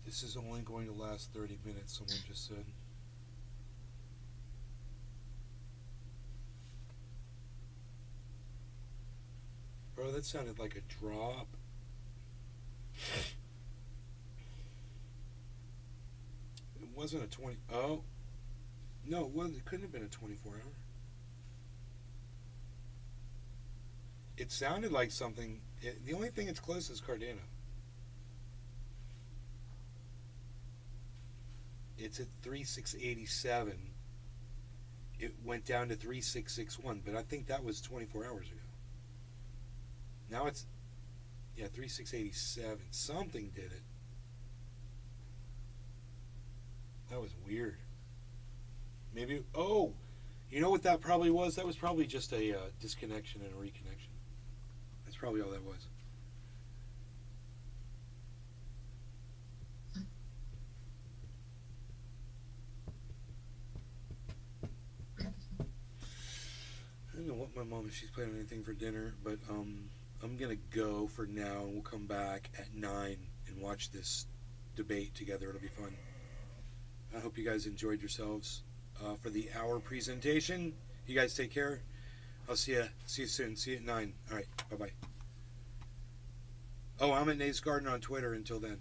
This is only going to last 30 minutes, someone just said. Bro, that sounded like a drop. It wasn't a 20... Oh. No, it wasn't. It couldn't have been a 24-hour. It sounded like something... the only thing that's close is Cardano. It's at 3687. It went down to 3661, but I think that was 24 hours ago. Now it's, yeah, 3687. Something did it. That was weird. Maybe, oh, you know what that probably was? That was probably just a disconnection and a reconnection. That's probably all that was. I don't know what my mom, if she's planning anything for dinner, but I'm gonna go for now, and we'll come back at 9 and watch this debate together. It'll be fun. I hope you guys enjoyed yourselves for the hour presentation. You guys take care. I'll see you soon. See you at 9. All right, bye bye. Oh, I'm at Nate's Garden on Twitter. Until then.